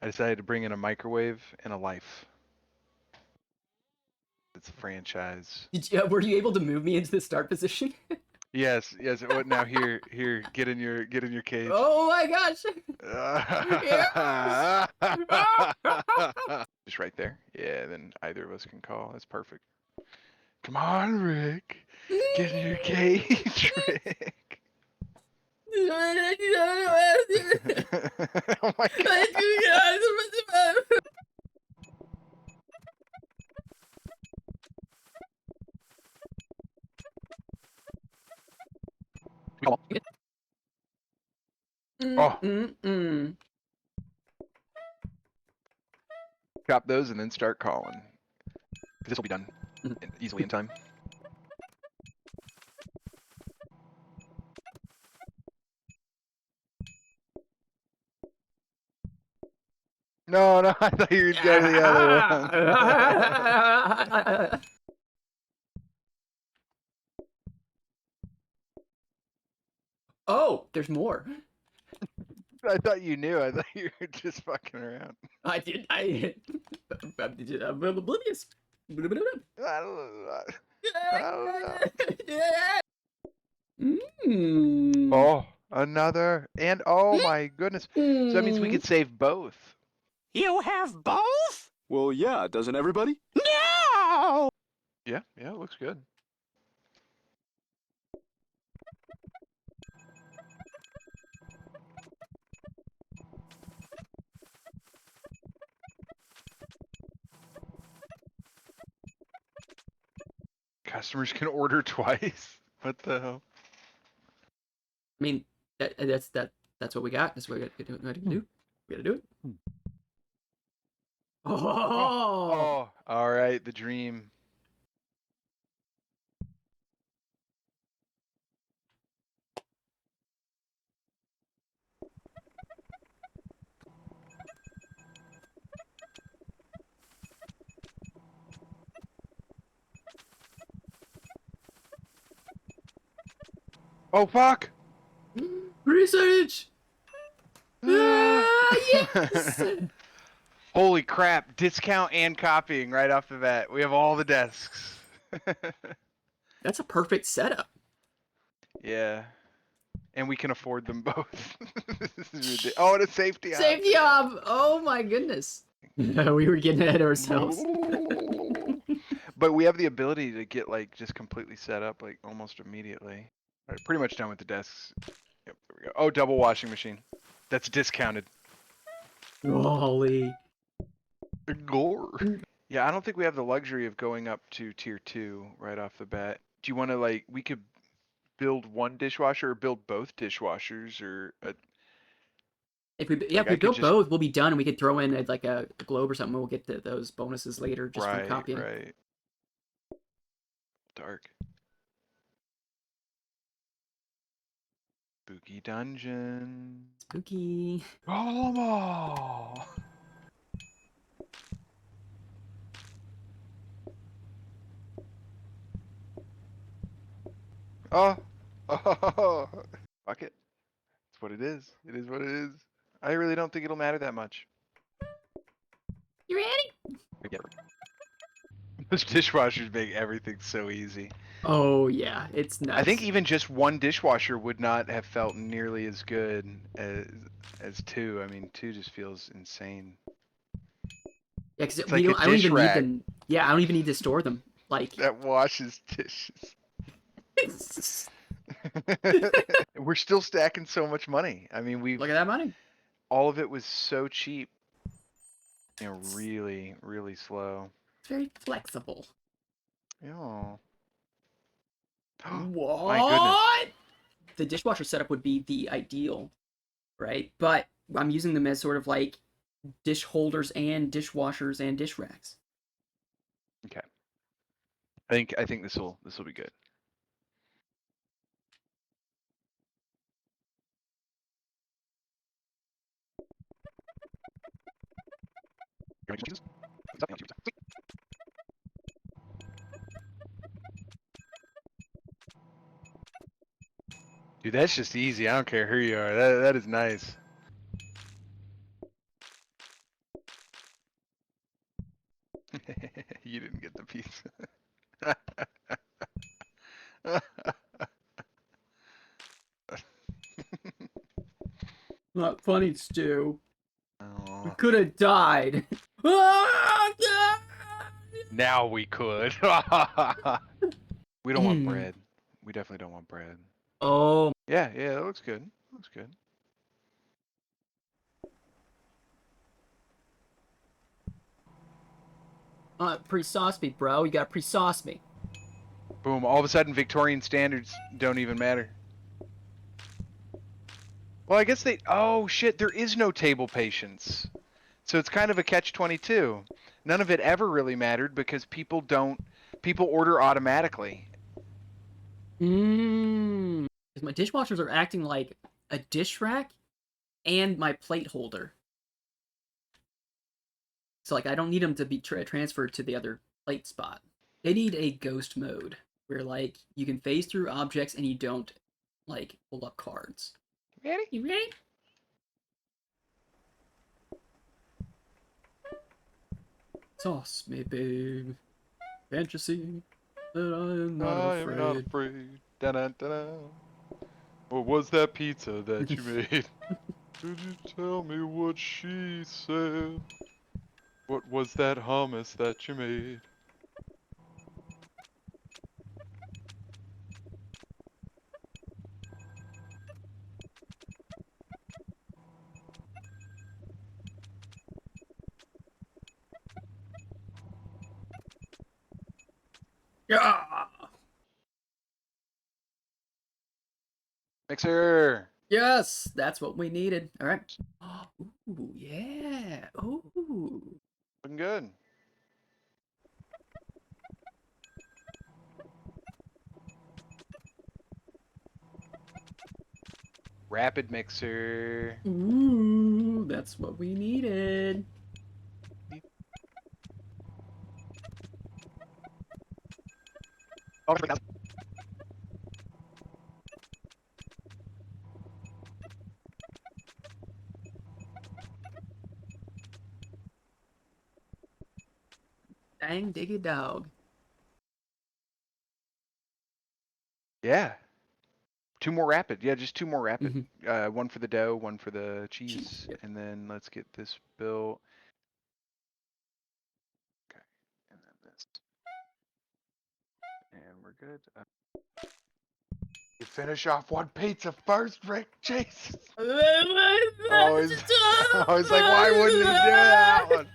I decided to bring in a microwave and a life. It's a franchise. Were you able to move me into the start position? Yes, yes. What now? Here, get in your cage. Oh my gosh! Just right there. Yeah, then either of us can call. That's perfect. Come on, Rick. Get in your cage, Rick. Oh my god. Oh, chop those and then start calling. This will be done easily in time. No, no, I thought you would go to the other one. Oh, there's more. I thought you knew. I thought you were just fucking around. I'm oblivious. I don't know. I don't know. Oh, another. And oh my goodness. So that means we could save both. You have both? Well, yeah, doesn't everybody? No! Yeah, it looks good. Customers can order twice. What the hell? I mean, that's what we got. That's what we got to do. We gotta do it. Oh, all right, the dream. Oh fuck! research. Yes. Holy crap! Discount and copying right off the bat. We have all the desks. That's a perfect setup. Yeah. And we can afford them both. This is ridiculous. Oh, and a safety op. Safety op! Oh my goodness. We were getting ahead of ourselves. But we have the ability to get like just completely set up like almost immediately. All right, pretty much done with the desks. Yep, there we go. Oh, double washing machine. That's discounted. Holy. Gore. Yeah, I don't think we have the luxury of going up to tier 2 right off the bat. Do you want to like, we could build one dishwasher or build both dishwashers or If we build both, we'll be done and we could throw in like a globe or something. We'll get those bonuses later just from copying. Right. Dark. Spooky dungeon. Spooky. Oh. Oh. Fuck it. It's what it is. It is what it is. I really don't think it'll matter that much. You ready? Yeah. Those dishwashers make everything so easy. Oh yeah, it's nuts. I think even just one dishwasher would not have felt nearly as good as two. I mean, two just feels insane. Yeah, because I don't even need them. Yeah, I don't even need to store them. Like that washes dishes. We're still stacking so much money. I mean, look at that money. All of it was so cheap. You know, really, really slow. It's very flexible. Yeah. What? My goodness. The dishwasher setup would be the ideal, right? But I'm using them as sort of like dish holders and dishwashers and dish racks. Okay. I think this will be good. Dude, that's just easy. I don't care who you are. That is nice. You didn't get the pizza. Not funny, Stu. We Oh, could have died. now we could. We don't want bread. We definitely don't want bread. Oh, Yeah, yeah, that looks good. Looks good. pre-sauce me, bro. You gotta pre-sauce me. Boom. All of a sudden, Victorian standards don't even matter. Well, I guess they... Oh, shit, there is no table patience. So it's kind of a catch-22. None of it ever really mattered because people don't... People order automatically. Mmm. My dishwashers are acting like a dish rack and my plate holder. So, like, I don't need them to be transferred to the other plate spot. They need a ghost mode where, like, you can phase through objects and you don't, like, pull up cards. Ready? You ready? Sauce me, babe. Can't you see that I am not I afraid? am not afraid. Da-da-da-da. What was that pizza that you made? Could you tell me what she said? What was that hummus that you made? Yeah! Mixer! Yes! That's what we needed. Alright. Ooh, yeah! Ooh. Looking good. Rapid mixer. Ooh, that's what we needed. Oh, Dang diggy dog. yeah. Two more rapid. Yeah, just two more rapid. Mhm. One for the dough, one for the cheese. Cheese, yep. And then let's get this built. Okay. And then this. And we're good. You finish off one pizza first, Rick. Jesus. Always, always like, why wouldn't he do that one?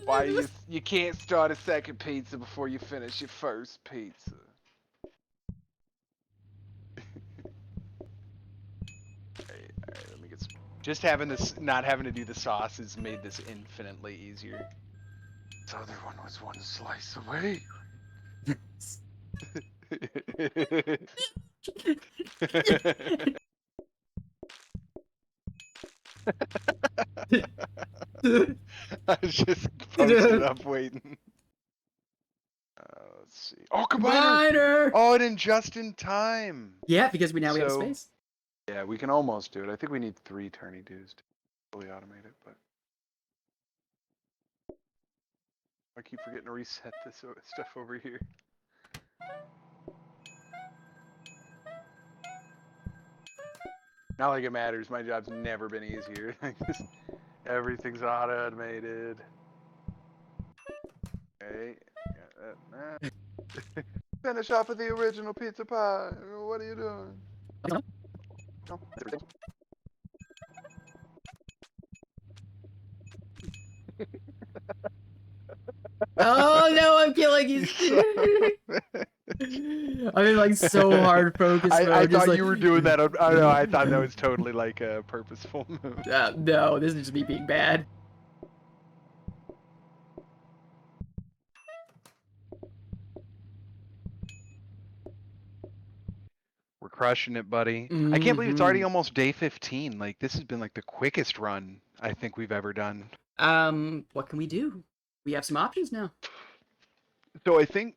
Why you can't start a second pizza before you finish your first pizza? Alright, let me get some. Just having this, not having to do the sauce has made this infinitely easier. This other one was one slice away. I was just posted up waiting. Let's see. Oh, combiner! Combiner! Oh, it in just in time. Yeah, because we have a space. Yeah, we can almost do it. I think we need 3 turny doos to fully automate it, but I keep forgetting to reset this stuff over here. Not like it matters. My job's never been easier. Everything's automated. Okay. Got that. Finish off with the original pizza pie. What are you doing? Oh, Oh no, I'm killing you. I'm in like so hard focus mode. I just thought like... you were doing that. I don't know. I thought that was totally like a purposeful move. No, this is just me being bad. We're crushing it, buddy. I can't believe it's already almost day 15. Like, this has been like the quickest run I think we've ever done. What can we do? We have some options now. So I think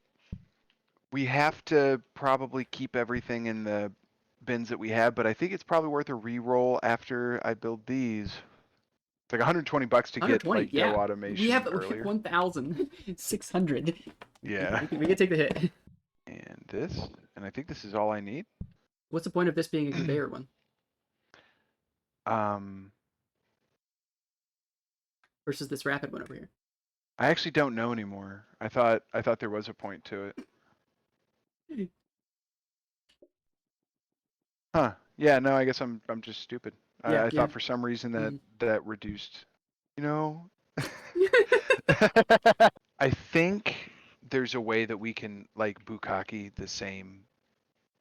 we have to probably keep everything in the bins that we have, but I think it's probably worth a re-roll after I build these. It's like $120 to get 120, like yeah. dough automation We have earlier. 1,600. Yeah. We can take the hit. And this, and I think this is all I need. What's the point of this being a conveyor one? Versus this rapid one over here. I actually don't know anymore. I thought there was a point to it. Huh. Yeah, no, I guess I'm just stupid. Yeah, I thought for some reason that reduced, you know. I think there's a way that we can like bukkake the same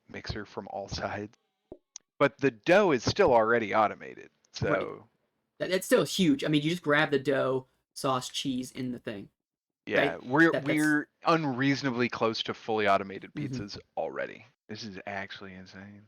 mixer from all sides. But the dough is still already automated. So right. That's still huge. I mean, you just grab the dough, sauce, cheese in the thing. yeah, right? we're unreasonably close to fully automated Mhm. pizzas already. This is actually insane.